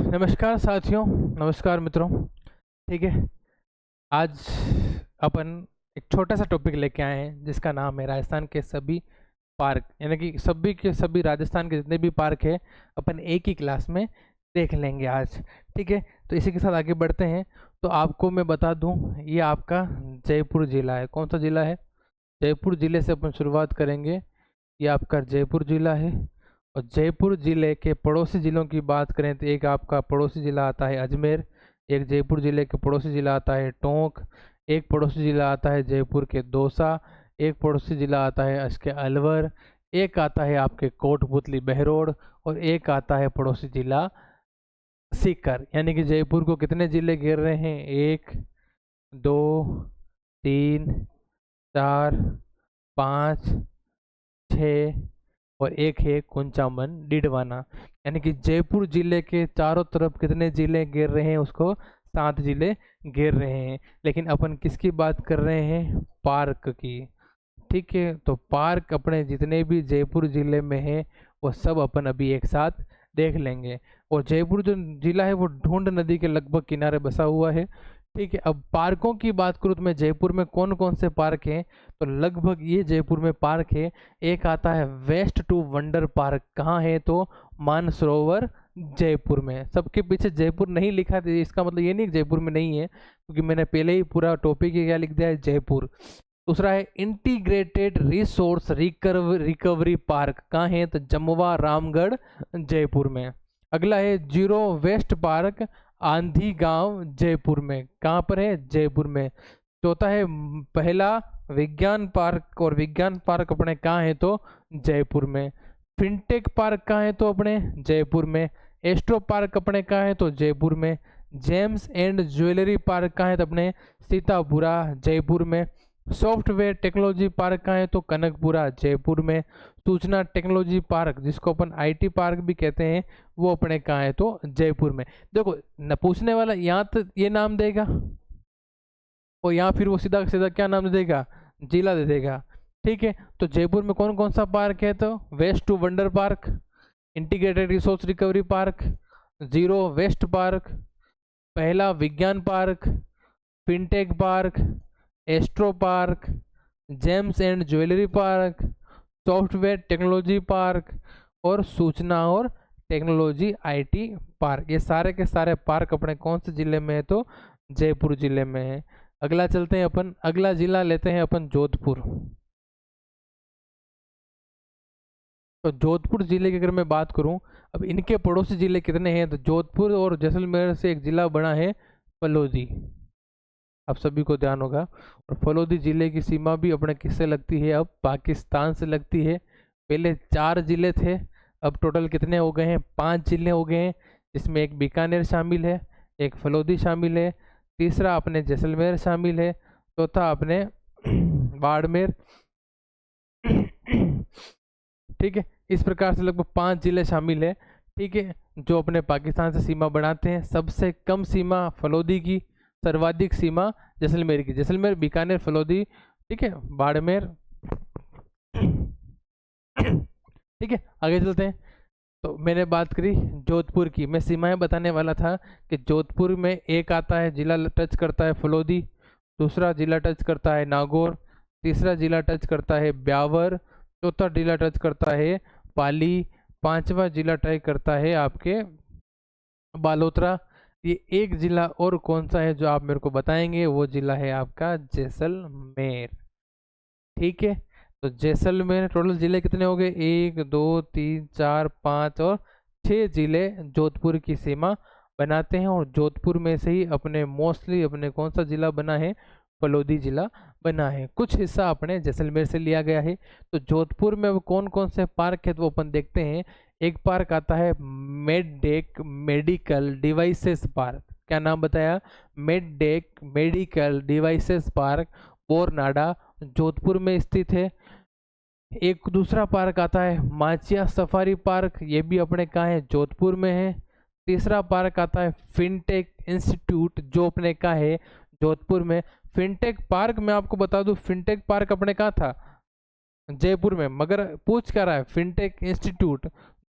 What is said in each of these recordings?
नमस्कार साथियों, नमस्कार मित्रों। ठीक है, आज अपन एक छोटा सा टॉपिक लेके आए हैं जिसका नाम है राजस्थान के सभी पार्क, यानी कि सभी के सभी राजस्थान के जितने भी पार्क है अपन एक ही क्लास में देख लेंगे आज। ठीक है, तो इसी के साथ आगे बढ़ते हैं। तो आपको मैं बता दूं, ये आपका जयपुर जिला है। कौन सा जिला है? जयपुर जिले से अपन शुरुआत करेंगे। ये आपका जयपुर जिला है। और जयपुर जिले के पड़ोसी जिलों की बात करें तो एक आपका पड़ोसी जिला आता है अजमेर, एक जयपुर जिले के पड़ोसी जिला आता है टोंक, एक पड़ोसी जिला आता है जयपुर के दौसा, एक पड़ोसी जिला आता है इसके अलवर, एक आता है आपके कोटपुतली बहरोड और एक आता है पड़ोसी जिला सीकर। यानी कि जयपुर को कितने जिले घेर रहे हैं? 1 2 3 4 5 6 और एक है कुंचामन डिडवाना। यानी कि जयपुर जिले के चारों तरफ कितने जिले घेर रहे हैं उसको? 7 जिले घेर रहे हैं। लेकिन अपन किसकी बात कर रहे हैं? पार्क की। ठीक है, तो पार्क अपने जितने भी जयपुर जिले में है वो सब अपन अभी एक साथ देख लेंगे। और जयपुर जो जिला है वो ढूंढ नदी के लगभग किनारे बसा हुआ है। ठीक है, अब पार्कों की बात करूँ तो मैं जयपुर में कौन कौन से पार्क हैं, तो लगभग ये जयपुर में पार्क है। एक आता है वेस्ट टू वंडर पार्क। कहाँ है? तो मानसरोवर जयपुर में। सबके पीछे जयपुर नहीं लिखा है, इसका मतलब ये नहीं कि जयपुर में नहीं है, क्योंकि मैंने पहले ही पूरा टॉपिक ही क्या लिख दिया है, जयपुर। दूसरा है इंटीग्रेटेड रिसोर्स रिकवरी पार्क। कहाँ है? तो जमवा रामगढ़ जयपुर में। अगला है जीरो वेस्ट पार्क आंधी गांव जयपुर में। कहाँ पर है? जयपुर में। चौथा है पहला विज्ञान पार्क, और विज्ञान पार्क अपने कहाँ है? तो जयपुर में। फिनटेक पार्क कहाँ है? तो अपने जयपुर में। एस्ट्रो पार्क अपने कहाँ है? तो जयपुर में। जेम्स एंड ज्वेलरी पार्क कहाँ है? तो अपने सीतापुरा जयपुर में। सॉफ्टवेयर टेक्नोलॉजी पार्क कहाँ है? तो कनकपुरा जयपुर में। सूचना टेक्नोलॉजी पार्क जिसको अपन आईटी पार्क भी कहते हैं वो अपने कहाँ है? तो जयपुर में। देखो न पूछने वाला यहाँ तो ये नाम देगा और यहाँ फिर वो सीधा सीधा क्या नाम दे देगा? जिला दे देगा। ठीक है, तो जयपुर में कौन कौन सा पार्क है? तो waste to wonder park, integrated resource recovery park, zero waste park, पहला विज्ञान park, fintech park, astro park, gems and jewellery park, software technology park और सूचना और टेक्नोलॉजी आईटी पार्क। ये सारे के सारे पार्क अपने कौन से जिले में है? तो जयपुर जिले में है। अगला चलते हैं अपन, अगला जिला लेते हैं अपन जोधपुर। तो जोधपुर जिले की अगर मैं बात करूं, अब इनके पड़ोसी जिले कितने हैं? तो जोधपुर और जैसलमेर से एक जिला बना है फलोदी। आप सभी को ध्यान होगा। और फलोदी जिले की सीमा भी अपने किससे लगती है? अब पाकिस्तान से लगती है। पहले 4 जिले थे, अब टोटल कितने हो गए हैं? 5 जिले हो गए हैं, जिसमें एक बीकानेर शामिल है, एक फलोदी शामिल है, तीसरा अपने जैसलमेर शामिल है, चौथा अपने बाड़मेर। ठीक है, इस प्रकार से लगभग 5 जिले शामिल है। ठीक है, जो अपने पाकिस्तान से सीमा बनाते हैं। सबसे कम सीमा फलोदी की, सर्वाधिक सीमा जैसलमेर की। जैसलमेर, बीकानेर, फलोदी, ठीक है, बाड़मेर। ठीक है, आगे चलते हैं। तो मैंने बात करी जोधपुर की, मैं सीमाएं बताने वाला था कि जोधपुर में एक आता है जिला टच करता है फलोदी, दूसरा जिला टच करता है नागौर, तीसरा जिला टच करता है ब्यावर, चौथा जिला टच करता है पाली, पांचवा जिला टच करता है आपके बालोतरा। ये एक जिला और कौन सा है जो आप मेरे को बताएंगे? वो जिला है आपका जैसलमेर। ठीक है, तो जैसलमेर टोटल जिले कितने हो गए? 1 2 3 4 5 और 6 जिले जोधपुर की सीमा बनाते हैं। और जोधपुर में से ही अपने मोस्टली अपने कौन सा जिला बना है? फलोदी जिला बना है। कुछ हिस्सा अपने जैसलमेर से लिया गया है। तो जोधपुर में वो कौन कौन से पार्क है तो वो अपन देखते हैं। एक पार्क आता है मेडडेक मेडिकल डिवाइसेस पार्क। क्या नाम बताया? मेडडेक मेडिकल डिवाइसेस पार्क, बोरनाडा जोधपुर में स्थित है। एक दूसरा पार्क आता है माचिया सफारी पार्क, ये भी अपने कहाँ है? जोधपुर में है। तीसरा पार्क आता है फिनटेक इंस्टीट्यूट, जो अपने कहाँ है? जोधपुर में। फिनटेक पार्क मैं आपको बता दूं, फिनटेक पार्क अपने कहाँ था? जयपुर में, मगर पूछ क्या रहा है? फिनटेक इंस्टीट्यूट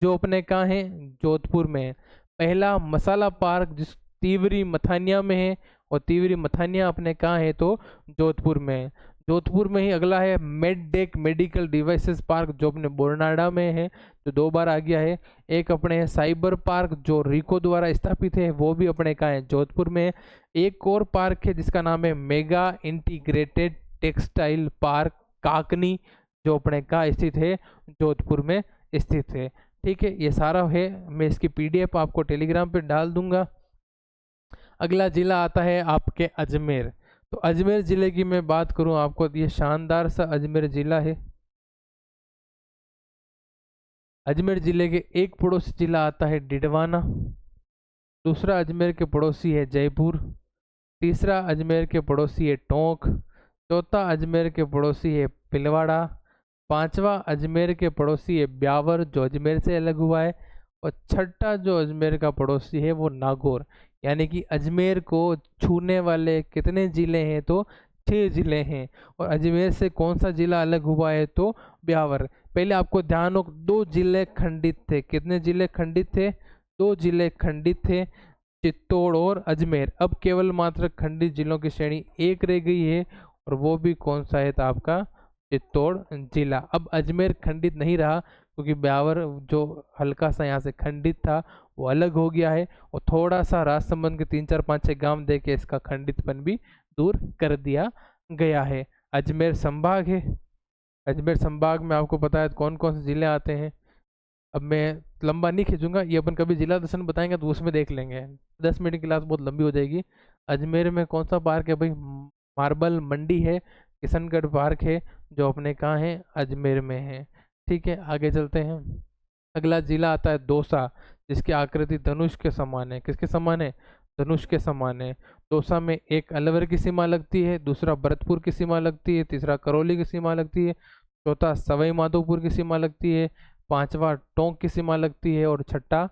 जो अपने कहाँ है? जोधपुर में। पहला मसाला पार्क जिस तीवरी मथानिया में है, और तीवरी मथानिया अपने कहाँ है तो जोधपुर में है। जोधपुर में ही अगला है मेडडेक मेडिकल डिवाइसेस पार्क जो अपने बोरनाडा में है, जो 2 बार आ गया है। एक अपने है साइबर पार्क जो रिको द्वारा स्थापित है, वो भी अपने कहाँ है जोधपुर में है। एक और पार्क है जिसका नाम है मेगा इंटीग्रेटेड टेक्सटाइल पार्क काकनी, जो अपने कहाँ स्थित है जोधपुर में स्थित है। ठीक है, ये सारा है, मैं इसकी पीडीएफ आपको टेलीग्राम पे डाल दूंगा। अगला जिला आता है आपके अजमेर। तो अजमेर जिले की मैं बात करूं आपको, ये शानदार सा अजमेर जिला है। अजमेर जिले के एक पड़ोसी जिला आता है डिडवाना, दूसरा अजमेर के पड़ोसी है जयपुर, तीसरा अजमेर के पड़ोसी है टोंक, चौथा अजमेर के पड़ोसी है पिलवाड़ा, पांचवा अजमेर के पड़ोसी है ब्यावर जो अजमेर से अलग हुआ है, और छठा जो अजमेर का पड़ोसी है वो नागौर। यानी कि अजमेर को छूने वाले कितने ज़िले हैं तो 6 ज़िले हैं। और अजमेर से कौन सा ज़िला अलग हुआ है तो ब्यावर। पहले आपको ध्यान हो 2 ज़िले खंडित थे, कितने ज़िले खंडित थे, 2 ज़िले खंडित थे, चित्तौड़ और अजमेर। अब केवल मात्र खंडित जिलों की श्रेणी एक रह गई है, और वो भी कौन सा है तो आपका चित्तौड़ जिला। अब अजमेर खंडित नहीं रहा क्योंकि ब्यावर जो हल्का सा यहाँ से खंडित था वो अलग हो गया है, और थोड़ा सा राजसमंद के 3 4 5 6 गांव दे के इसका खंडितपन भी दूर कर दिया गया है। अजमेर संभाग है, अजमेर संभाग में आपको पता है कौन कौन से जिले आते हैं। अब मैं लंबा नहीं खींचूंगा, ये अपन कभी जिला दर्शन बताएंगे तो उसमें देख लेंगे, 10 मिनट की क्लास बहुत लंबी हो जाएगी। अजमेर में कौन सा पार्क है भाई, मार्बल मंडी है, किशनगढ़ पार्क है जो अपने कहाँ है अजमेर में है। ठीक है, आगे चलते हैं। अगला जिला आता है दौसा, जिसकी आकृति धनुष के समान है। किसके समान है, धनुष के समान है। दौसा में एक अलवर की सीमा लगती है, दूसरा भरतपुर की सीमा लगती है, तीसरा करौली की सीमा लगती है, चौथा सवाई माधोपुर की सीमा लगती है, पांचवा टोंक की सीमा लगती है, और छठा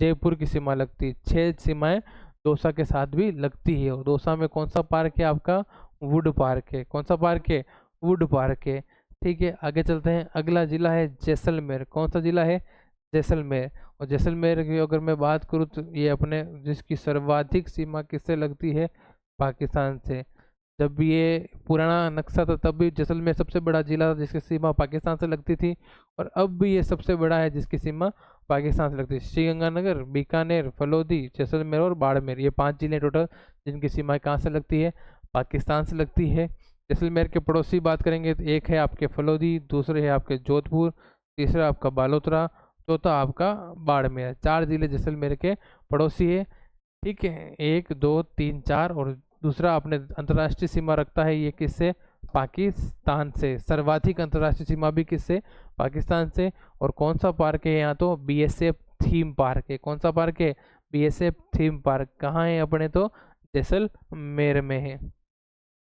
जयपुर की सीमा लगती है। 6 सीमाएं दौसा के साथ भी लगती है। और दौसा में कौन सा पार्क है आपका, वुड पार्क है। कौन सा पार्क है, वुड पार्क है। ठीक है, आगे चलते हैं। अगला जिला है जैसलमेर। कौन सा जिला है, जैसलमेर। और जैसलमेर की अगर मैं बात करूँ तो ये अपने जिसकी सर्वाधिक सीमा किससे लगती है, पाकिस्तान से। जब ये पुराना नक्शा था तब भी जैसलमेर सबसे बड़ा जिला था जिसकी सीमा पाकिस्तान से लगती थी, और अब भी ये सबसे बड़ा है जिसकी सीमा पाकिस्तान से लगती है। श्रीगंगानगर, बीकानेर, फलोदी, जैसलमेर और बाड़मेर, ये 5 जिले टोटल जिनकी सीमा कहाँ से लगती है, पाकिस्तान से लगती है। जैसलमेर के पड़ोसी बात करेंगे तो एक है आपके फलोदी, दूसरे है आपके जोधपुर, तीसरा आपका बालोतरा, चौथा आपका बाड़मेर। 4 जिले जैसलमेर के पड़ोसी है। ठीक है, 1 2 3 4, और दूसरा अपने अंतर्राष्ट्रीय सीमा रखता है ये किससे, पाकिस्तान से। सर्वाधिक अंतर्राष्ट्रीय सीमा भी किससे, पाकिस्तान से। और कौन सा पार्क है यहाँ तो बीएसएफ थीम पार्क है। कौन सा पार्क है, बीएसएफ थीम पार्क। कहाँ है अपने तो जैसलमेर में है।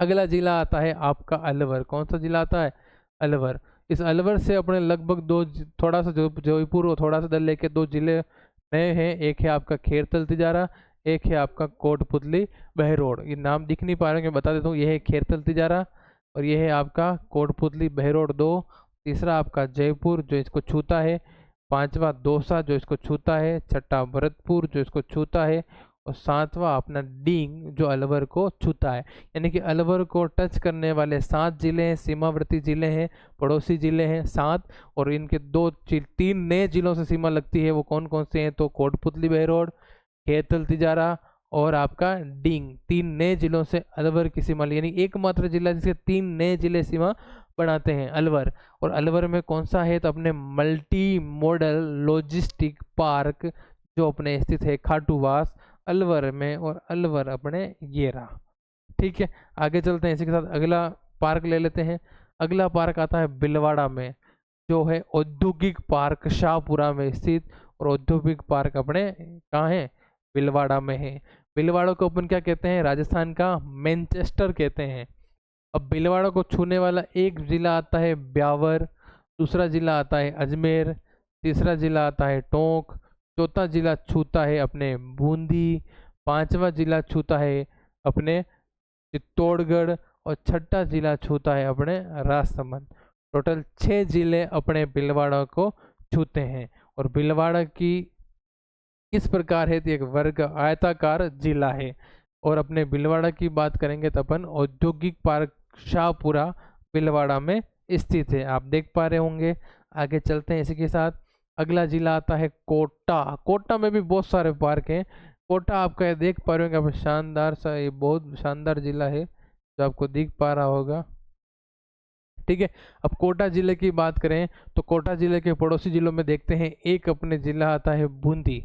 अगला जिला आता है आपका अलवर। कौन सा जिला आता है, अलवर। इस अलवर से अपने लगभग थोड़ा सा जयपुर और थोड़ा सा दल लेके 2 जिले नए हैं। एक है आपका खेरतल तिजारा, एक है आपका कोटपुतली बहरोड। ये नाम दिख नहीं पा रहे, मैं बता देता हूँ, ये है खेरतल तिजारा, और ये है आपका कोटपुतली बहरोड 2। तीसरा आपका जयपुर जो इसको छूता है, पांचवा दौसा जो इसको छूता है, छठा भरतपुर जो इसको छूता है, और सातवां अपना डींग जो अलवर को छूता है। यानी कि अलवर को टच करने वाले 7 जिले हैं, सीमावर्ती जिले हैं, पड़ोसी जिले हैं 7। और इनके 3 नए जिलों से सीमा लगती है, वो कौन कौन से हैं तो कोटपुतली बहरोड, खेतल तिजारा और आपका डींग। 3 नए जिलों से अलवर की सीमा, यानी एकमात्र जिला जिसके 3 नए जिले सीमा बनाते हैं, अलवर। और अलवर में कौन सा है तो अपने मल्टी मॉडल लॉजिस्टिक पार्क जो अपने स्थित है खाटूवास अलवर में, और अलवर अपने ये रहा। ठीक है, आगे चलते हैं, इसी के साथ अगला पार्क ले लेते हैं। अगला पार्क आता है बिलवाड़ा में, जो है औद्योगिक पार्क शाहपुरा में स्थित। और औद्योगिक पार्क अपने कहाँ है, बिलवाड़ा में है। बिलवाड़ा को अपन क्या कहते हैं, राजस्थान का मैनचेस्टर कहते हैं। अब बिलवाड़ा को छूने वाला एक जिला आता है ब्यावर, दूसरा जिला आता है अजमेर, तीसरा जिला आता है टोंक, चौथा जिला छूता है अपने बूंदी, पांचवा जिला छूता है अपने चित्तौड़गढ़, और छठा जिला छूता है अपने राजसमंद। टोटल 6 जिले अपने बिलवाड़ा को छूते हैं। और बिलवाड़ा की किस प्रकार है, तो एक वर्ग आयताकार जिला है। और अपने भीलवाड़ा की बात करेंगे तो अपन औद्योगिक पार्क शाहपुरा भीलवाड़ा में स्थित है, आप देख पा रहे होंगे। आगे चलते हैं इसी के साथ। अगला जिला आता है कोटा। कोटा में भी बहुत सारे पार्क हैं। कोटा आपका ये देख पा रहे होंगे आप, शानदार सा, ये बहुत शानदार जिला है जो आपको दिख पा रहा होगा। ठीक है, अब कोटा जिले की बात करें तो कोटा जिले के पड़ोसी जिलों में देखते हैं, एक अपने जिला आता है बूंदी,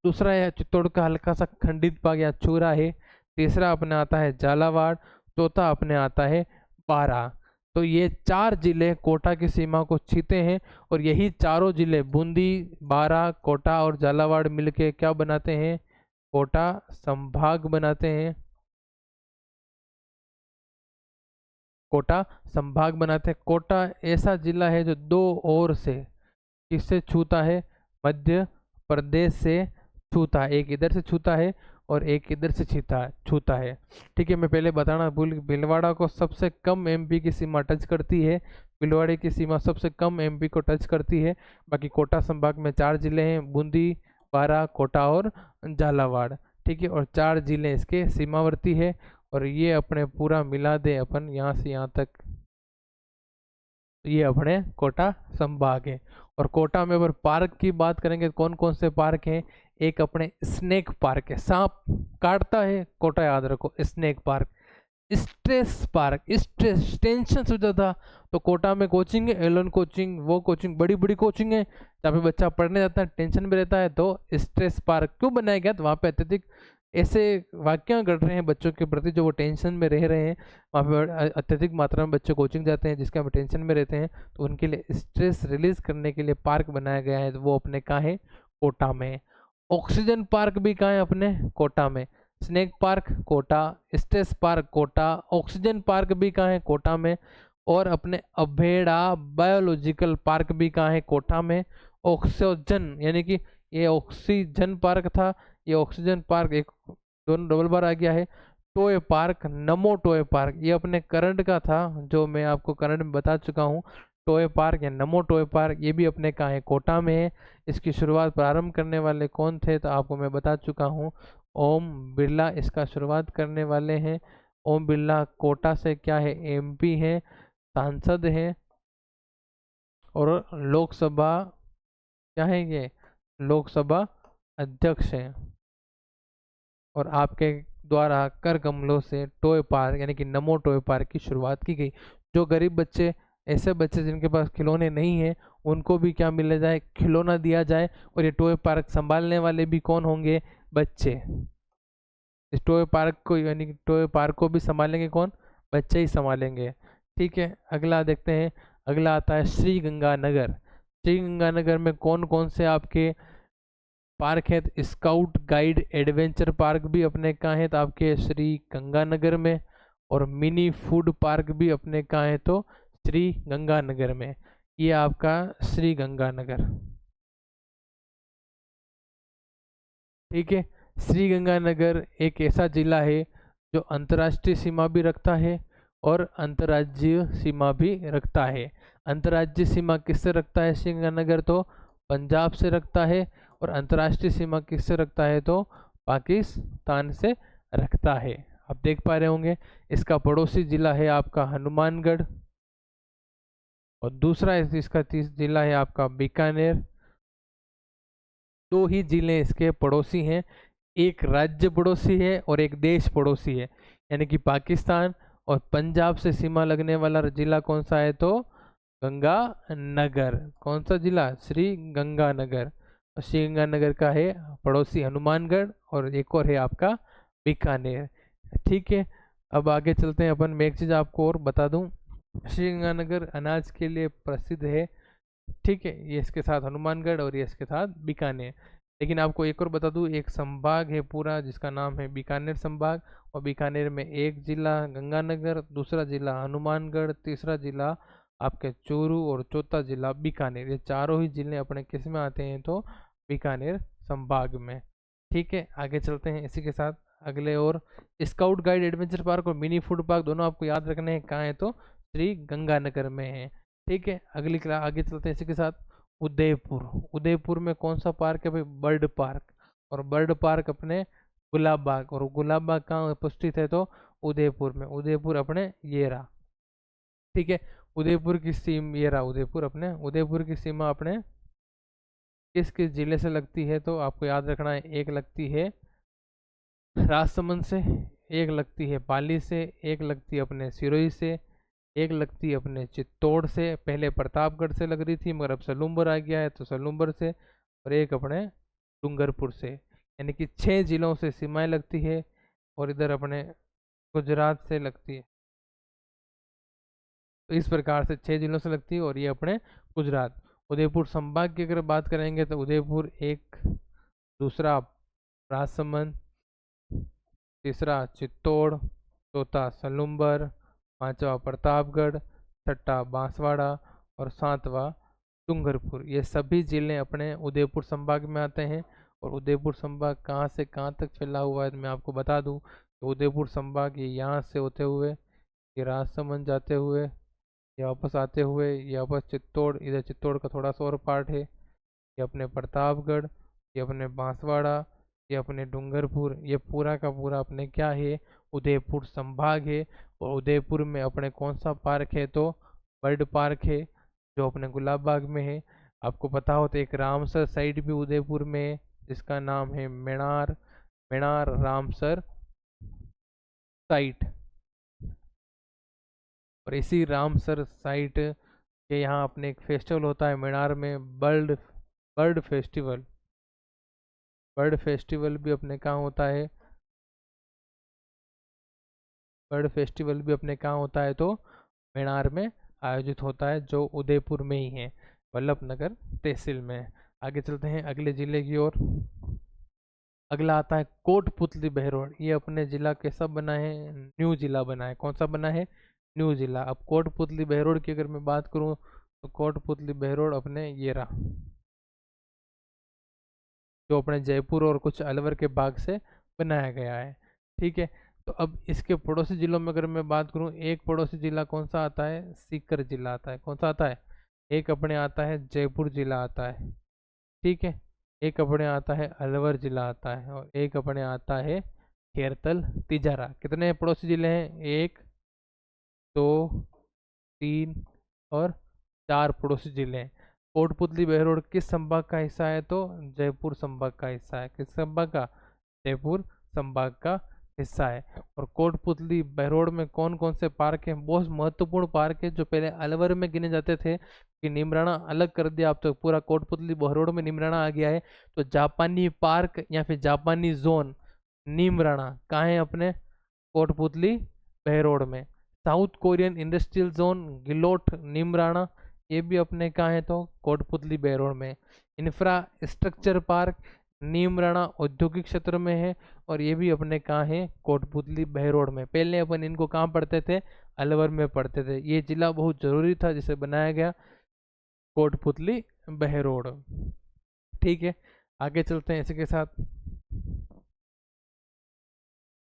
दूसरा है चित्तौड़ का हल्का सा खंडित भाग या चूरा है, तीसरा अपने आता है झालावाड़, चौथा अपने आता है बारा। तो ये चार जिले कोटा की सीमा को छीते हैं, और यही चारों जिले बूंदी, बारा, कोटा और झालावाड़ मिलके क्या बनाते हैं, कोटा संभाग बनाते हैं। कोटा संभाग बनाते हैं। कोटा ऐसा जिला है जो दो ओर से किससे छूता है, मध्य प्रदेश से छूता है, एक इधर से छूता है और एक इधर से छूता है। ठीक है, मैं पहले बताना भूल, भीलवाड़ा को सबसे कम एमपी की सीमा टच करती है, भीलवाड़ा की सीमा सबसे कम एमपी को टच करती है। बाकी कोटा संभाग में चार जिले हैं, बूंदी, बारा, कोटा और झालावाड़। ठीक है, और चार जिले इसके सीमावर्ती है, और ये अपने पूरा मिला दे अपन यहाँ से यहाँ तक, ये अपने कोटा संभाग है। और कोटा में अगर पार्क की बात करेंगे तो कौन कौन से पार्क हैं, एक अपने स्नेक पार्क है, सांप काटता है कोटा, याद रखो snake park. Stress park, stress tension से ज्यादा तो कोटा में कोचिंग है, एलन कोचिंग, वो कोचिंग, बड़ी बड़ी कोचिंग है जहाँ पे बच्चा पढ़ने जाता है, टेंशन में रहता है, तो स्ट्रेस पार्क क्यों बनाया गया, तो वहाँ पे अत्यधिक ऐसे वाक्य घट रहे हैं बच्चों के प्रति जो वो टेंशन में रह रहे हैं, वहाँ पे अत्यधिक मात्रा में बच्चे कोचिंग जाते हैं जिसके हम टेंशन में रहते हैं, तो उनके लिए स्ट्रेस रिलीज करने के लिए पार्क बनाया गया है, तो वो अपने कहाँ है, कोटा में। ऑक्सीजन पार्क भी कहाँ है, अपने कोटा में। Snake park Kota, stress park Kota, oxygen park भी कहाँ है, कोटा में। और अपने अभेड़ा बायोलॉजिकल पार्क भी कहाँ है, कोटा में। ऑक्सीजन यानी कि ये ऑक्सीजन पार्क था, ये ऑक्सीजन पार्क, एक दोनों डबल बार आ गया है। टोय पार्क, नमो टोय पार्क, ये अपने करंट का था जो मैं आपको करंट में बता चुका हूँ। टोय पार्क या नमो टोय पार्क ये भी अपने कहाँ है, कोटा में है। इसकी शुरुआत प्रारंभ करने वाले कौन थे, तो आपको मैं बता चुका हूँ, ओम बिरला इसका शुरुआत करने वाले हैं। ओम बिरला कोटा से क्या है, एमपी है, सांसद हैं, और लोकसभा क्या है, ये लोकसभा अध्यक्ष हैं। और आपके द्वारा कर कमलों से टॉय पार्क यानी कि नमो टॉय पार्क की शुरुआत की गई। जो गरीब बच्चे, ऐसे बच्चे जिनके पास खिलौने नहीं हैं, उनको भी क्या मिला जाए, खिलौना दिया जाए। और ये टॉय पार्क संभालने वाले भी कौन होंगे, बच्चे। इस टॉय पार्क को यानी कि टॉय पार्क को भी संभालेंगे कौन, बच्चे ही संभालेंगे। ठीक है, अगला देखते हैं। अगला आता है श्री गंगानगर। श्री गंगानगर में कौन कौन से आपके पार्क है, तो स्काउट गाइड एडवेंचर पार्क भी अपने कहाँ है, तो आपके श्री गंगानगर में। और मिनी फूड पार्क भी अपने कहाँ है, तो श्री गंगानगर में। ये आपका श्री गंगानगर। ठीक है, श्री गंगानगर एक ऐसा जिला है जो अंतर्राष्ट्रीय सीमा भी रखता है और अंतर्राज्यीय सीमा भी रखता है। अंतर्राज्यीय सीमा किससे रखता है श्री गंगानगर, तो पंजाब से रखता है। और अंतर्राष्ट्रीय सीमा किससे रखता है, तो पाकिस्तान से रखता है, आप देख पा रहे होंगे। इसका पड़ोसी जिला है आपका हनुमानगढ़, और दूसरा इसका जिला है आपका बीकानेर। दो ही जिले इसके पड़ोसी हैं, एक राज्य पड़ोसी है और एक देश पड़ोसी है, यानी कि पाकिस्तान और पंजाब से सीमा लगने वाला जिला कौन सा है, तो गंगानगर। कौन सा जिला, श्री गंगानगर। और श्री गंगानगर का है पड़ोसी हनुमानगढ़, और एक और है आपका बीकानेर। ठीक है, अब आगे चलते हैं अपन। मैं एक चीज़ आपको और बता दूं, श्री गंगानगर अनाज के लिए प्रसिद्ध है। ठीक है, ये इसके साथ हनुमानगढ़ और ये इसके साथ बीकानेर। लेकिन आपको एक और बता दूं, एक संभाग है पूरा जिसका नाम है बीकानेर संभाग, और बीकानेर में एक जिला गंगानगर, दूसरा जिला हनुमानगढ़, तीसरा जिला आपके चूरू और चौथा जिला बीकानेर। ये चारों ही जिले अपने किस में आते हैं, तो बीकानेर संभाग में। ठीक है, आगे चलते हैं इसी के साथ अगले। और स्काउट गाइड एडवेंचर पार्क और मिनी फूड पार्क दोनों आपको याद रखने हैं, कहाँ है, तो श्री गंगानगर में है। ठीक है, अगली क्लास आगे चलते हैं इसी के साथ। उदयपुर। उदयपुर में कौन सा पार्क है भाई, बर्ड पार्क। और बर्ड पार्क अपने गुलाब बाग, और गुलाब बाग कहाँ उपस्थित है तो उदयपुर में, उदयपुर अपने ये रहा। ठीक है, उदयपुर की सीमा ये रहा, उदयपुर अपने, उदयपुर की सीमा अपने किस किस जिले से लगती है तो आपको याद रखना है, एक लगती है राजसमंद से, एक लगती है पाली से, एक लगती है अपने सिरोही से, एक लगती है अपने चित्तौड़ से, पहले प्रतापगढ़ से लग रही थी मगर अब सलूम्बर आ गया है तो सलूम्बर से, और एक अपने डूंगरपुर से। यानी कि 6 जिलों से सीमाएं लगती है, और इधर अपने गुजरात से लगती है। तो इस प्रकार से 6 जिलों से लगती है, और ये अपने गुजरात। उदयपुर संभाग की अगर बात करेंगे तो उदयपुर एक, दूसरा राजसमंद, तीसरा चित्तौड़, चौथा सलूम्बर, पांचवा प्रतापगढ़, छठा बांसवाड़ा, और सातवां डूंगरपुर। ये सभी जिले अपने उदयपुर संभाग में आते हैं। और उदयपुर संभाग कहाँ से कहाँ तक फैला हुआ है तो मैं आपको बता दूं, तो उदयपुर संभाग ये यहाँ से होते हुए, ये राजसमंद जाते हुए, ये वापस आते हुए, ये वापस चित्तौड़, इधर चित्तौड़ का थोड़ा सा और पार्ट है, ये अपने प्रतापगढ़, ये अपने बांसवाड़ा, ये अपने डूंगरपुर, ये पूरा का पूरा अपने क्या है, उदयपुर संभाग है। और उदयपुर में अपने कौन सा पार्क है तो बर्ड पार्क है, जो अपने गुलाब बाग में है। आपको पता हो तो एक रामसर साइट भी उदयपुर में है, जिसका नाम है मेणार, मेणार रामसर साइट। और इसी रामसर साइट के यहाँ अपने एक फेस्टिवल होता है मेणार में, bird bird festival. Bird festival भी अपने कहाँ होता है, बर्ड फेस्टिवल भी अपने कहाँ होता है तो मेणार में आयोजित होता है, जो उदयपुर में ही है, वल्लभनगर तहसील में। आगे चलते हैं अगले जिले की ओर। अगला आता है कोटपुतली बहरोड। ये अपने जिला कैसा बना है, न्यू जिला बना है। कौन सा बना है, न्यू जिला। अब कोटपुतली बहरोड की अगर मैं बात करूं तो कोटपुतली बहरोड अपने ये रहा, जो अपने जयपुर और कुछ अलवर के भाग से बनाया गया है। ठीक है, तो अब इसके पड़ोसी जिलों में अगर मैं बात करूं, एक पड़ोसी जिला कौन सा आता है, सीकर जिला आता है। कौन सा आता है, एक अपने आता है जयपुर जिला आता है। ठीक है, एक अपने आता है अलवर जिला आता है, और एक अपने आता है खेरतल तिजारा। कितने पड़ोसी जिले हैं, एक, दो, तीन और 4 पड़ोसी जिले हैं। कोटपुतली बहरोड किस संभाग का हिस्सा है तो जयपुर संभाग का हिस्सा है। किस संभाग का, जयपुर संभाग का हिस्सा है। और कोटपुतली बहरोड में कौन कौन से पार्क हैं, बहुत महत्वपूर्ण पार्क है, जो पहले अलवर में गिने जाते थे कि नीमराणा अलग कर दिया, अब तो पूरा कोटपुतली बहरोड में नीमराणा आ गया है। तो जापानी पार्क या फिर जापानी जोन नीमराणा कहाँ है अपने कोटपुतली बहरोड में। South Korean industrial zone Guillot Neemrana, ये भी अपने कहाँ है तो कोटपुतली बहरोड में। इंफ्रास्ट्रक्चर पार्क नीमराणा औद्योगिक क्षेत्र में है, और ये भी अपने कहाँ है, कोटपुतली बहरोड में। पहले अपन इनको कहाँ पढ़ते थे, अलवर में पढ़ते थे। ये जिला बहुत जरूरी था जिसे बनाया गया, कोटपुतली बहरोड। ठीक है, आगे चलते हैं इसी के साथ।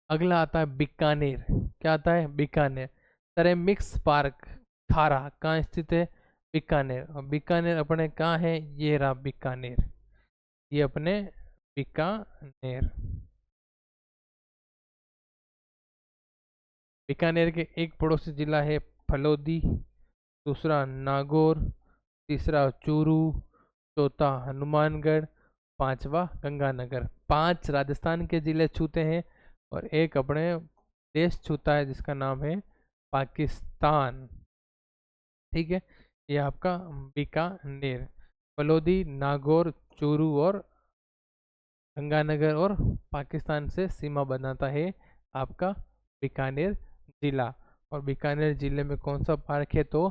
अगला आता है बीकानेर। क्या आता है, बीकानेर। सेरेमिक्स पार्क थारा कहाँ स्थित है, बीकानेर। और बीकानेर अपने कहाँ है, ये रहा बीकानेर, ये अपने बीकानेर। बीकानेर के एक पड़ोसी जिला है फलोदी, दूसरा नागौर, तीसरा चूरू, चौथा हनुमानगढ़, पांचवा गंगानगर। 5 राजस्थान के जिले छूते हैं, और एक अपने देश छूता है जिसका नाम है पाकिस्तान। ठीक है, ये आपका बीकानेर, फलोदी, नागौर, चूरू और गंगानगर, और पाकिस्तान से सीमा बनाता है आपका बीकानेर जिला। और बीकानेर जिले में कौन सा पार्क है तो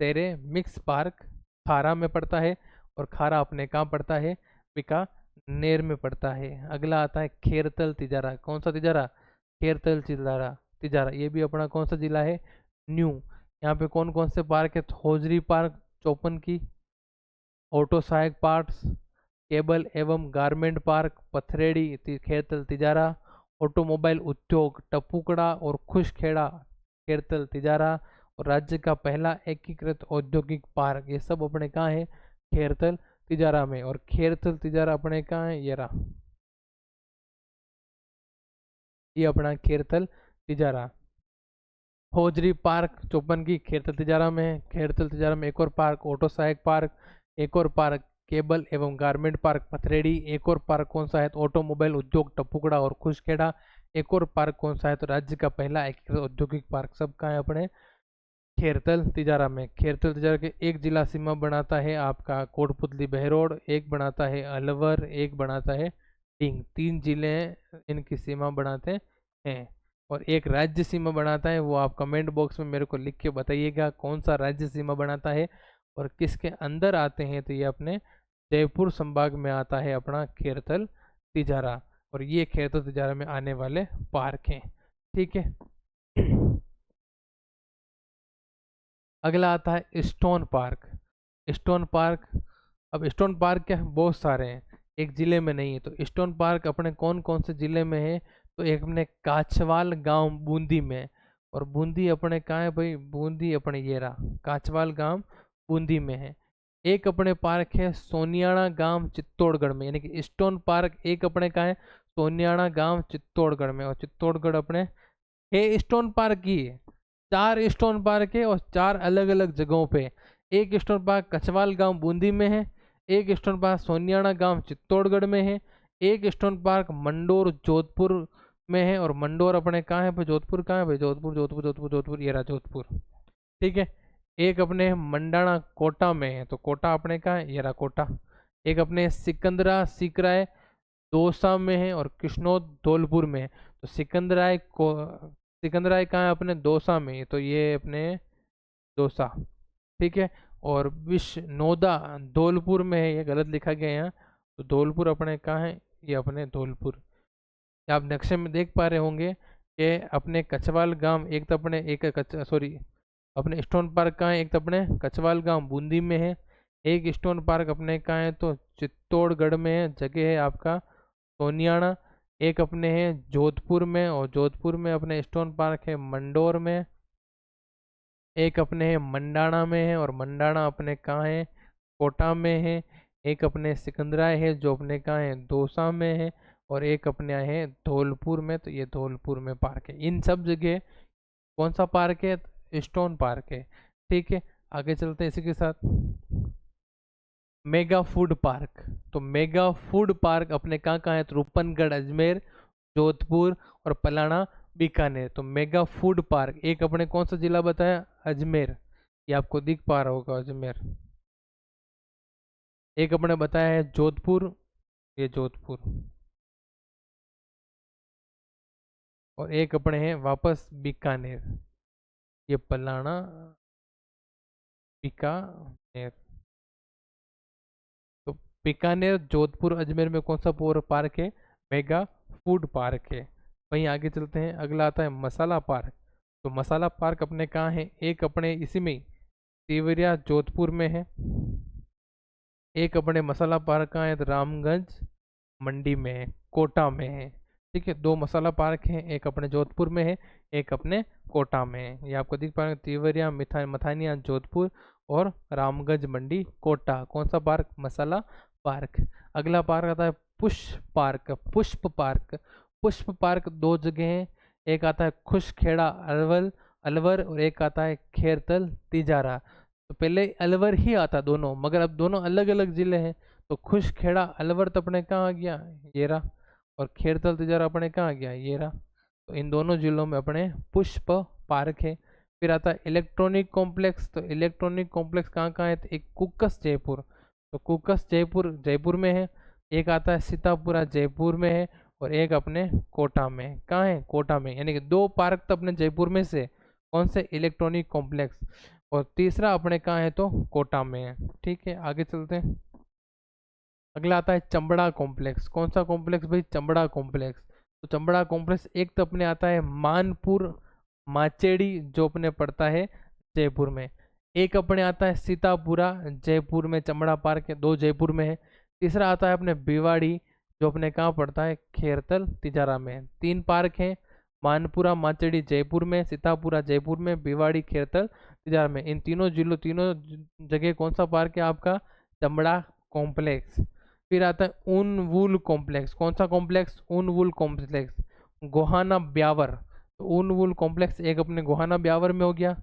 तेरे मिक्स पार्क खारा में पड़ता है, और खारा अपने कहाँ पड़ता है, बीकानेर में पड़ता है। अगला आता है खेरतल तिजारा। कौन सा तिजारा, खेरतल तिजारा, तिजारा ये भी अपना कौन सा जिला है, न्यू। यहाँ पे कौन कौन से पार्क है, हौजरी पार्क 54 की, ऑटो सहायक पार्क्स, केबल एवं garment park Pathredi Khairthal Tijara, automobile उद्योग टपुकड़ा और खुशखेड़ा खेरतल तिजारा, और राज्य का पहला एकीकृत औद्योगिक पार्क। ये सब अपने कहाँ है, खेरतल तिजारा में। और खेरतल तिजारा अपने कहाँ है, ये रहा। ये अपना खेरतल तिजारा। होजरी पार्क चौपन की खेरतल तिजारा में है। खेरतल तिजारा में एक और पार्क ऑटो सहायक पार्क, एक और पार्क केबल एवं गारमेंट पार्क पथरेड़ी, एक और पार्क कौन सा है तो ऑटोमोबाइल उद्योग टपुकड़ा और खुशखेड़ा, एक और पार्क कौन सा है तो राज्य का पहला एकीकृत औद्योगिक पार्क। सब कहाँ है अपने खेरतल तिजारा में। खेरतल तिजारा के एक जिला सीमा बनाता है आपका कोटपुतली बहरोड, एक बनाता है अलवर, एक बनाता है टिंग। 3 जिले इनकी सीमा बनाते हैं। और एक राज्य सीमा बनाता है, वो आप कमेंट बॉक्स में मेरे को लिख के बताइएगा कौन सा राज्य सीमा बनाता है और किसके अंदर आते हैं। तो ये अपने जयपुर संभाग में आता है अपना खेरतल तिजारा, और ये खेरतल तिजारा में आने वाले पार्क हैं। ठीक है। अगला आता है स्टोन पार्क। स्टोन पार्क, अब स्टोन पार्क क्या बहुत सारे हैं, एक जिले में नहीं है। तो स्टोन पार्क अपने कौन कौन से जिले में है तो एक अपने काछवाल गांव बूंदी में, और बूंदी अपने कहाँ है भाई, बूंदी अपने ये रहा काछवाल गांव बूंदी में है। एक अपने पार्क है सोनियाना गांव चित्तौड़गढ़ में, यानी कि स्टोन पार्क एक अपने कहाँ है सोनियाना गांव चित्तौड़गढ़ में, और चित्तौड़गढ़ अपने है स्टोन पार्क की 4 स्टोन पार्क है और 4 अलग अलग जगहों पे। एक स्टोन पार्क कछवाल गांव बूंदी में है, एक स्टोन पार्क सोनियाना गांव चित्तौड़गढ़ में है, एक स्टोन पार्क मंडोर जोधपुर में है, और मंडोर अपने कहाँ है भाई, जोधपुर कहाँ है भाई, जोधपुर जोधपुर जोधपुर जोधपुर ये रहा जोधपुर। ठीक है। एक अपने मंडाना कोटा में है, तो कोटा अपने कहाँ है, ये रहा कोटा। एक अपने सिकंदरा सिकराय दौसा में है, और कृष्णोद धौलपुर में है। तो सिकंदराय को सिकंदराय कहाँ है अपने दौसा में, तो ये अपने दौसा। ठीक है। और विष्णोदा धौलपुर में है, ये गलत लिखा गया है यहाँ, तो धौलपुर अपने कहाँ है, ये अपने धौलपुर। आप नक्शे में देख पा रहे होंगे कि अपने कछवाल गांव एक तो अपने एक सॉरी अपने स्टोन पार्क कहाँ है, एक तो अपने कछवाल गांव बूंदी में है, एक स्टोन पार्क अपने कहाँ है तो चित्तौड़गढ़ में है, जगह है आपका सोनियाना, एक अपने है जोधपुर में, और जोधपुर में अपने स्टोन पार्क है मंडोर में, एक अपने है मंडाना में है, और मंडाना अपने कहाँ है कोटा में है, एक अपने सिकंदराय है जो अपने कहाँ है दौसा में है, और एक अपने है धौलपुर में, तो ये धौलपुर में पार्क है। इन सब जगह कौन सा पार्क है, स्टोन पार्क है। ठीक है। आगे चलते हैं इसी के साथ मेगा फूड पार्क। तो मेगा फूड पार्क अपने कहाँ कहाँ है तो रूपनगढ़ अजमेर, जोधपुर और पलाना बीकानेर। तो मेगा फूड पार्क एक अपने कौन सा जिला बताया, अजमेर, ये आपको दिख पा रहा होगा अजमेर। एक अपने बताया है जोधपुर, ये जोधपुर, और एक अपने हैं वापस बीकानेर, ये पलाना बीकानेर। तो बीकानेर जोधपुर अजमेर में कौन सा पार्क है, मेगा फूड पार्क है। वहीं आगे चलते हैं, अगला आता है मसाला पार्क। तो मसाला पार्क अपने कहाँ है, एक अपने इसी में तिवरिया जोधपुर में है, एक अपने मसाला पार्क कहाँ है तो रामगंज मंडी में है, कोटा में है। ठीक है। 2 मसाला पार्क हैं, एक अपने जोधपुर में है, एक अपने कोटा में है। ये आपको दिख पा रहे हैं तिवरिया मथानिया जोधपुर और रामगंज मंडी कोटा। कौन सा पार्क, मसाला पार्क। अगला पार्क आता है पुष्प पार्क। पुष्प पार्क, पुष्प पार्क 2 जगह हैं, एक आता है खुशखेड़ा अलवर अलवर, और एक आता है खेरतल तिजारा। तो पहले अलवर ही आता दोनों, मगर अब दोनों अलग अलग जिले हैं। तो खुशखेड़ा अलवर तो अपने कहाँ आ गया, ये रहा, और खेरतल तिजारा अपने कहाँ आ गया, ये रहा। तो इन दोनों जिलों में अपने पुष्प पार्क है। फिर आता है इलेक्ट्रॉनिक कॉम्प्लेक्स। तो इलेक्ट्रॉनिक कॉम्प्लेक्स कहाँ कहाँ है तो एक कुकस जयपुर, तो कुकस जयपुर जयपुर में है, एक आता है सीतापुरा जयपुर में है, और एक अपने कोटा में है। कहाँ है, कोटा में, यानी कि 2 पार्क तो अपने जयपुर में से, कौन से, इलेक्ट्रॉनिक कॉम्प्लेक्स, और तीसरा अपने कहाँ है तो कोटा में है। ठीक है। आगे चलते हैं, अगला आता है चंबड़ा कॉम्प्लेक्स। कौन सा कॉम्प्लेक्स भाई, चंबड़ा कॉम्प्लेक्स। तो चंबड़ा कॉम्प्लेक्स एक तो अपने आता है मानपुर माचेड़ी जो अपने पड़ता है जयपुर में, एक अपने आता है सीतापुरा जयपुर में, चंबड़ा पार्क है, 2 जयपुर में है। तीसरा आता है अपने भिवाड़ी जो अपने कहाँ पड़ता है, खेरतल तिजारा में। 3 पार्क हैं, मानपुरा माचेड़ी जयपुर में, सीतापुरा जयपुर में, भिवाड़ी खेरतल तिजारा में। इन तीनों जगह कौन सा पार्क है आपका, चंबड़ा कॉम्प्लेक्स। फिर आता है ऊन वूल कॉम्प्लेक्स। कौन सा कॉम्प्लेक्स, ऊन वूल कॉम्प्लेक्स। गोहाना ब्यावर, तो ऊन वूल कॉम्प्लेक्स एक अपने गोहाना ब्यावर में हो गया,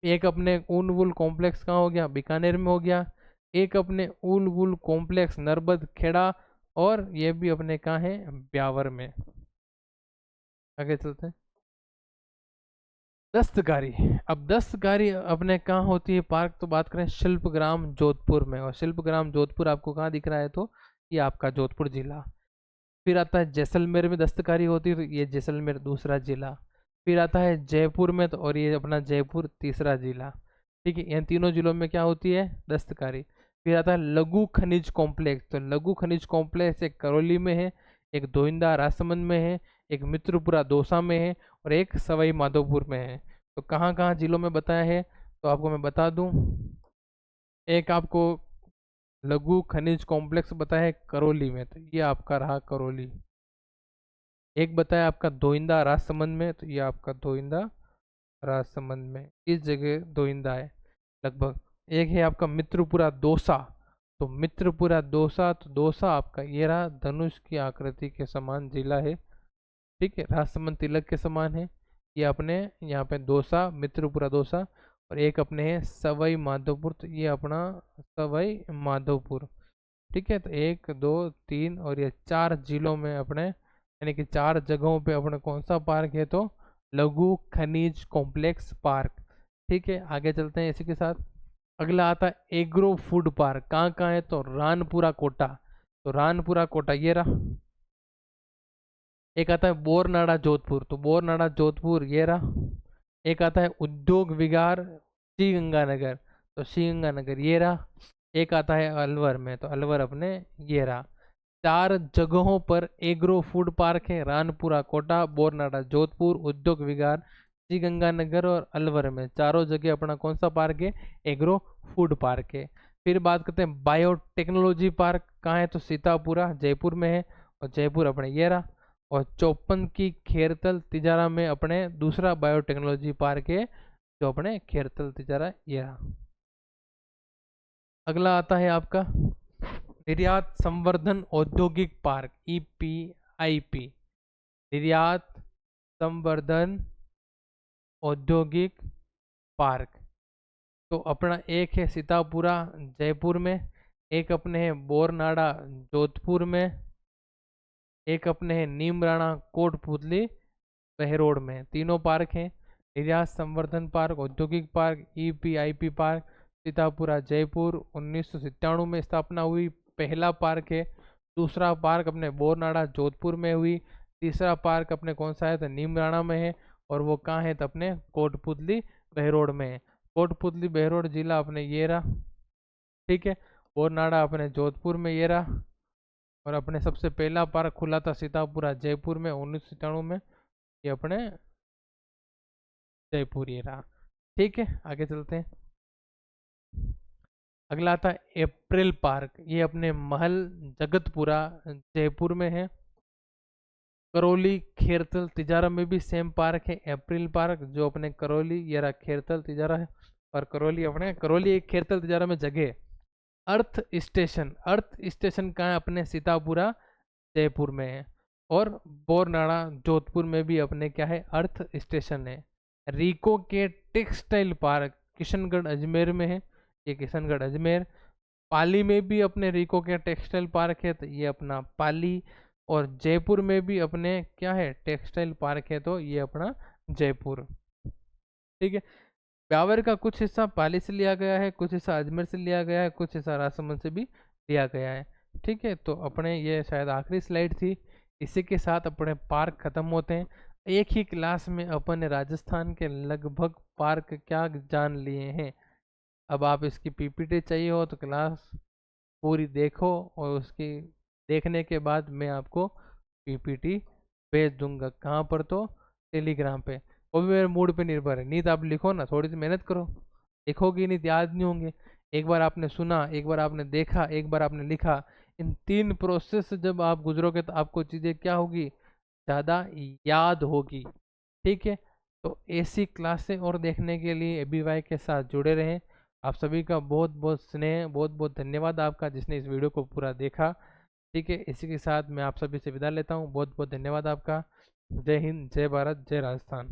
एक अपने ऊन वूल कॉम्प्लेक्स कहाँ हो गया, बीकानेर में हो गया, एक अपने ऊन वूल कॉम्प्लेक्स नर्मद खेड़ा, और ये भी अपने कहाँ है, ब्यावर में। आगे चलते हैं। दस्तकारी, अब दस्तकारी अपने कहाँ होती है पार्क, तो बात करें शिल्पग्राम जोधपुर में, और शिल्पग्राम जोधपुर आपको कहाँ दिख रहा है, तो ये आपका जोधपुर जिला। फिर आता है जैसलमेर में दस्तकारी होती है, तो ये जैसलमेर दूसरा जिला। फिर आता है जयपुर में, तो और ये अपना जयपुर तीसरा जिला। ठीक है, इन तीनों जिलों में क्या होती है, दस्तकारी। फिर आता है लघु खनिज कॉम्प्लेक्स, तो लघु खनिज कॉम्प्लेक्स एक करौली में है, एक दोइंदा राजसमंद में है, एक मित्रपुरा दौसा में है, और एक सवाई माधोपुर में है। तो कहाँ कहाँ जिलों में बताया है, तो आपको मैं बता दूं, एक आपको लघु खनिज कॉम्प्लेक्स बताया है करौली में, तो ये आपका रहा करौली। एक बताया आपका दोइंदा राजसमंद में, तो ये आपका दोइंदा राजसमंद में, इस जगह दोइंदा है लगभग। एक है आपका मित्रपुरा दौसा, तो मित्रपुरा दौसा, तो दौसा आपका ये रहा, धनुष की आकृति के समान जिला है। ठीक है, राजसमंद तिलक के समान है। ये अपने यहाँ पे दौसा, मित्रपुरा दौसा, और एक अपने है सवाई माधोपुर, तो ये अपना सवाई माधोपुर। ठीक है, तो एक दो तीन और ये चार जिलों में अपने, यानी कि चार जगहों पे अपने कौन सा पार्क है, तो लघु खनिज कॉम्प्लेक्स पार्क। ठीक है, आगे चलते हैं इसी के साथ। अगला आता है एग्रो फूड पार्क, कहाँ कहाँ है, तो रानपुरा कोटा, तो रानपुरा कोटा ये रहा। एक आता है बोरनाड़ा जोधपुर, तो बोरनाड़ा जोधपुर ये रहा। एक आता है उद्योग विहार श्री गंगानगर, तो श्री गंगानगर ये रहा। एक आता है अलवर में, तो अलवर अपने ये रहा। चार जगहों पर एग्रो फूड पार्क है, रानपुरा कोटा, बोरनाड़ा जोधपुर, उद्योग विहार श्री गंगानगर, और अलवर में चारों जगह अपना कौन सा पार्क है, एग्रो फूड पार्क है। फिर बात करते हैं बायोटेक्नोलॉजी पार्क, कहाँ है, तो सीतापुरा जयपुर में है, और जयपुर अपने ये रहा। और चौपन की खेरतल तिजारा में अपने दूसरा बायोटेक्नोलॉजी पार्क है, जो अपने खेरतल तिजारा ये रहा। अगला आता है आपका निर्यात संवर्धन औद्योगिक पार्क, EPIP, निर्यात संवर्धन औद्योगिक पार्क। तो अपना एक है सीतापुरा जयपुर में, एक अपने है बोरनाड़ा जोधपुर में, एक अपने है नीमराणा कोटपुतली बहरोड में। तीनों पार्क हैं, निर्यात संवर्धन पार्क, औद्योगिक park, EPIP park, Sitapura Jaipur 1997 में स्थापना हुई, पहला पार्क है। दूसरा पार्क अपने बोरनाड़ा जोधपुर में हुई। तीसरा पार्क अपने कौन सा है, तो नीमराणा में है, और वो कहाँ है, तो अपने कोटपुतली बहरोड में है। कोटपुतली बहरोड जिला अपने ये रहा। ठीक है, बोरनाड़ा अपने जोधपुर में ये रहा, और अपने सबसे पहला पार्क खुला था सीतापुरा जयपुर में 1997 में, ये अपने जयपुर ये रहा। ठीक है, आगे चलते हैं। अगला आता है अप्रैल पार्क, ये अपने महल जगतपुरा जयपुर में है। करौली खेरतल तिजारा में भी सेम पार्क है, अप्रैल पार्क, जो अपने करौली ये रहा खेरतल तिजारा है, और करौली अपने करौली एक खेरतल तिजारा में जगह। अर्थ स्टेशन, अर्थ स्टेशन कहाँ है, अपने सीतापुरा जयपुर में है, और बोरनाड़ा जोधपुर में भी अपने क्या है, अर्थ स्टेशन है। रीको के टेक्सटाइल पार्क किशनगढ़ अजमेर में है, ये किशनगढ़ अजमेर। पाली में भी अपने रीको के टेक्सटाइल पार्क है, तो ये अपना पाली। और जयपुर में भी अपने क्या है, टेक्सटाइल पार्क है, तो ये अपना जयपुर। ठीक है, ब्यावर का कुछ हिस्सा पाली से लिया गया है, कुछ हिस्सा अजमेर से लिया गया है, कुछ हिस्सा राजसमंद से भी लिया गया है। ठीक है, तो अपने ये शायद आखिरी स्लाइड थी, इसी के साथ अपने पार्क खत्म होते हैं। एक ही क्लास में अपन ने राजस्थान के लगभग पार्क क्या जान लिए हैं। अब आप इसकी PPT चाहिए हो तो क्लास पूरी देखो, और उसकी देखने के बाद मैं आपको PPT भेज दूंगा। कहाँ पर, तो टेलीग्राम पे। वो भी मेरे मूड पे निर्भर है, नहीं तो आप लिखो ना, थोड़ी सी मेहनत करो, लिखोगे नहीं तो याद नहीं होंगे। एक बार आपने सुना, एक बार आपने देखा, एक बार आपने लिखा, इन तीन प्रोसेस से जब आप गुजरोगे तो आपको चीज़ें क्या होगी, ज़्यादा याद होगी। ठीक है, तो ऐसी क्लासें और देखने के लिए ABY के साथ जुड़े रहें। आप सभी का बहुत बहुत स्नेह, बहुत बहुत धन्यवाद आपका, जिसने इस वीडियो को पूरा देखा। ठीक है, इसी के साथ मैं आप सभी से विदा लेता हूँ। बहुत बहुत धन्यवाद आपका। जय हिंद, जय भारत, जय राजस्थान।